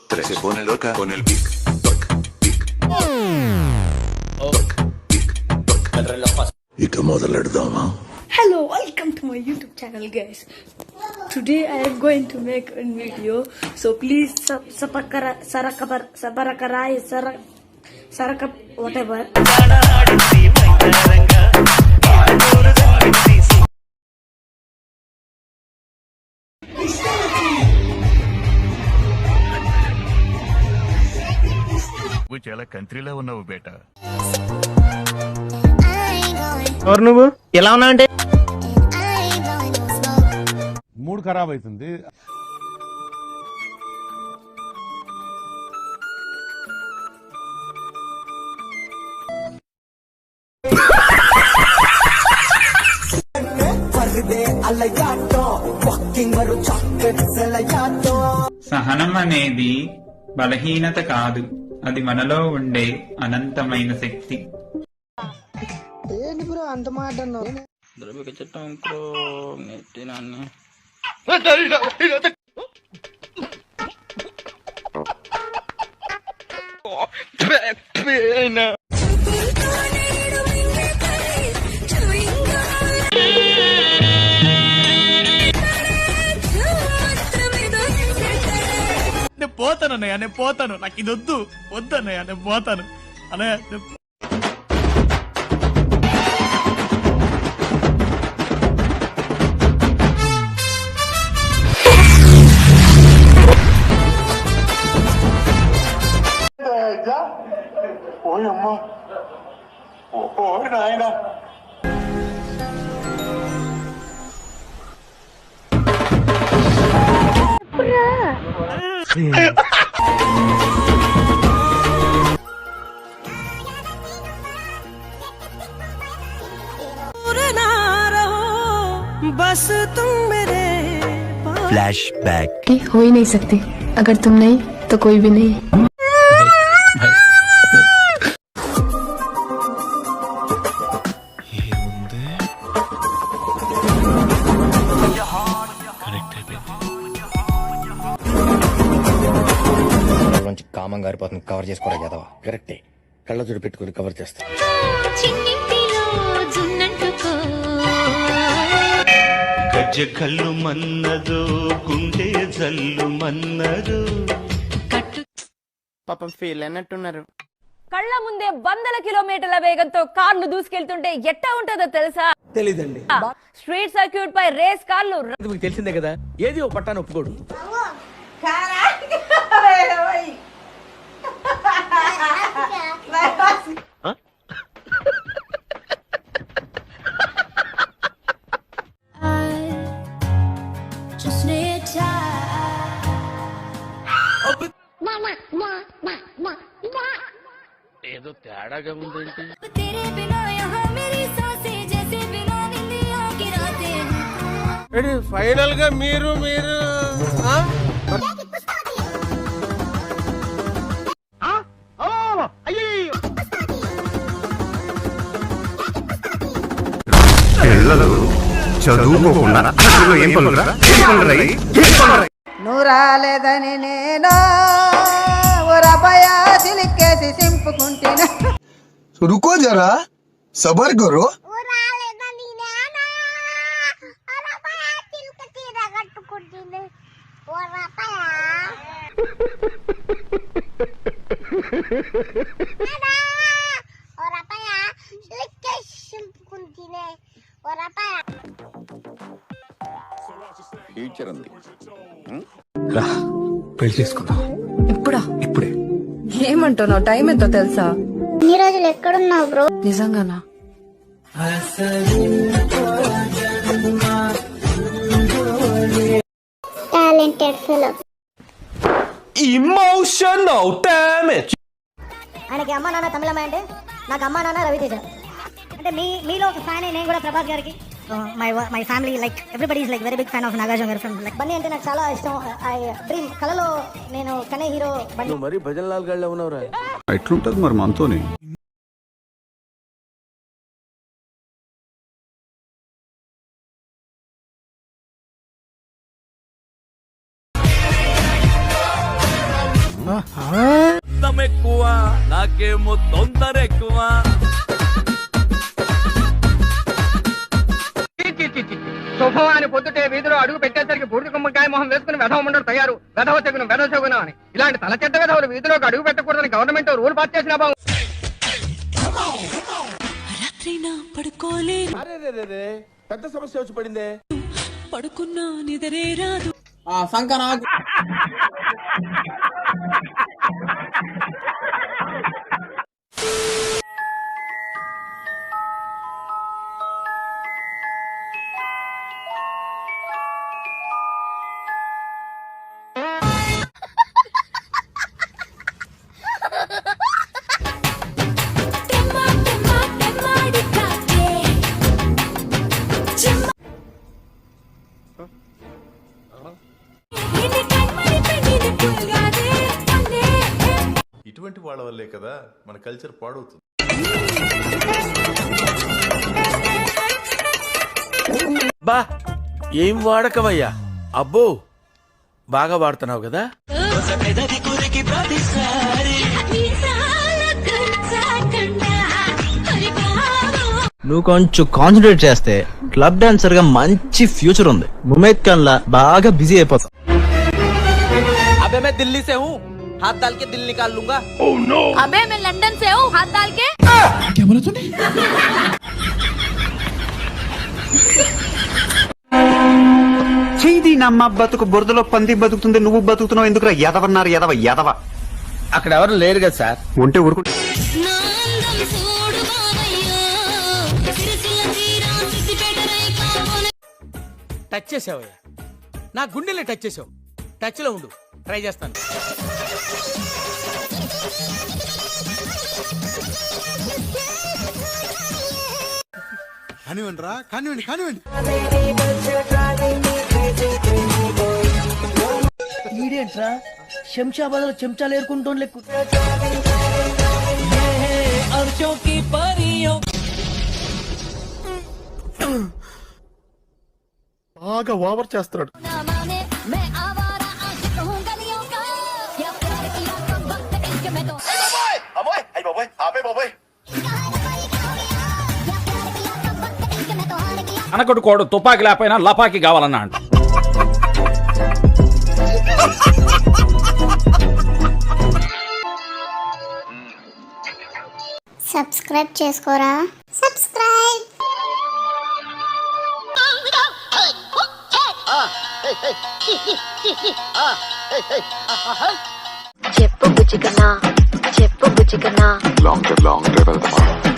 3 se pone loca con el pic, toc, pic, toc, pic, toc. ¿Y qué modelo dama? Hello, welcome to my YouTube channel, guys. Today I am going to make a video, so please whatever. నువ్వు చాలా కంట్రీలో ఉన్నావు బేటా. ఎవరు నువ్వు ఎలా ఉన్నా అంటే mood ఖరాబ్ అవుతుంది. సహనం అనేది బలహీనత కాదు, అది మనలో ఉండే అనంతమైన శక్తి. అంత మాట నేను పోతాను అన్నయ్య, నేను పోతాను, నాకు ఇది వద్దు అన్నయ్య, నేను పోతాను అన్నయ్య. बस तुम मेरे फ्लैशबैक हो ही नहीं सकती, अगर तुम नहीं तो कोई भी नहीं. కామం గారిపోతుంది, కవర్ చేసుకోరా కదా. కరెక్టే, కళ్ళజోడు పెట్టుకుని కవర్ చేస్తా. గజ్జ కళ్ళు మన్నదు, గుండె జల్లు మన్నదు. పాపం ఫీల్ అన్నట్టున్నారు. కళ్ళ ముందే 100 కిలోమీటర్ల వేగంతో కార్లు దూసుకెళ్తుంటే ఎట్టా ఉంటుందో తెలుసా? తెలీదండి. స్ట్రీట్ సర్క్యూట్ పై రేస్ కార్లు మీకు తెలిసిందే కదా, ఏది ఓ పట్టాను ఒప్పుకోడు. ఏదో తేడాగా ఉందేంటి? ఫైనల్ గా మీరు పిల్లలు చదువుకోకుండా ఏం పనురా? నువ్వు రాలేదని నేను సిలిక్కేసి సింపుకుంటున్నా. रुको जरा, सबर करो. ఫ్యూచర్ ఉంది, పెళ్లి చేసుకుందాం. ఇప్పుడా? ఇప్పుడే. ఏమంటున్నావు? టైం ఎంతో తెలుసా? ఇన్ని రోజులు ఎక్కడున్నావు బ్రో? నిజంగానా? Talented fellow. Emotional damage. ఆయనకి అమ్మా నాన్న తమిళమ్మ అంటే నాకు అమ్మా నాన్న రవితేజ. అంటే మీలో ఒక ఫ్యాన్ నేను కూడా ప్రభాస్ గారికి. My family like everybody is like very big fan of Nagarjuna గారి ఫ్రమ్ లైక్ బన్నీ అంటే నాకు చాలా ఇష్టం. ఐ డ్రీమ్ కలలో నేను కనే హీరో బన్నీ. మరి భజన్ లాల్ గళ్ళ ఉన్నవరా? ఎట్లుంటది మరి మనతోని? ఎక్కువ నాకేమో తొందర ఎక్కువ. శుభవాని పొద్దుటే వీధిలో అడుగు పెట్టేసరికి బూడిద గుమ్మకాయ మొహం వేసుకుని వెధవ ఉండడు తయారు, వెధవ చెగును అని. ఇలాంటి తల చెడ్డ వెధవులు వీధిలోకి అడుగు పెట్టకూడదని గవర్నమెంట్ రూల్ పాస్ చేసిన బాబు. పెద్ద సమస్య వచ్చి పడిందే. పడుకున్నా నిదరే రాదు. ఇటువంటి వాళ్ళ వల్లే కదా మన కల్చర్ పాడవుతుంది. బా ఏం వాడకవయ్యా, అబ్బో బాగా వాడుతున్నావు కదా. నువ్వు కొంచెం కాన్సన్ట్రేట్ చేస్తే క్లబ్ డాన్సర్ గా మంచి ఫ్యూచర్ ఉంది. ముమైత్ ఖాన్ లా బాగా బిజీ అయిపోతాం. అబే మే ఢిల్లీ సే హూ, హాత్ డాల్ కే దిల్ నికాల్ లూంగా. అబే మే లండన్ సే హూ, హాత్ డాల్ కే. చేయి నమ్మ బతుకు బురదలో పంది బతుకుతుంది, నువ్వు బతుకుతున్నావు ఎందుకురా? ఎదవన్నారు ఎదవ ఎదవ. అక్కడ ఎవరు లేరు కదా సార్. ఉంటే ఊరుకుంటే టచ్ చేసావయ్యా, నా గుండెలే టచ్ చేసావు. టచ్ లో ఉండు, ట్రై చేస్తాను. కానివ్వండి రా, కానివ్వండి కానివ్వండి. ఈడేంట్రా శంషాబాద్ లో చెంచాలు ఏరుకుంటూ లెక్కు. బాగా ఓవర్ చేస్తున్నాడు. అనకొడుకోడు తుపాకి లేకపోయినా లపాకి కావాలన్నా అంట. సబ్స్క్రైబ్ చేసుకోరా. సబ్స్క్రైబ్. చెప్పు బుజ్జికన్నా, చెప్పు బుజ్జికన్నా. Long drive వెళ్తామా?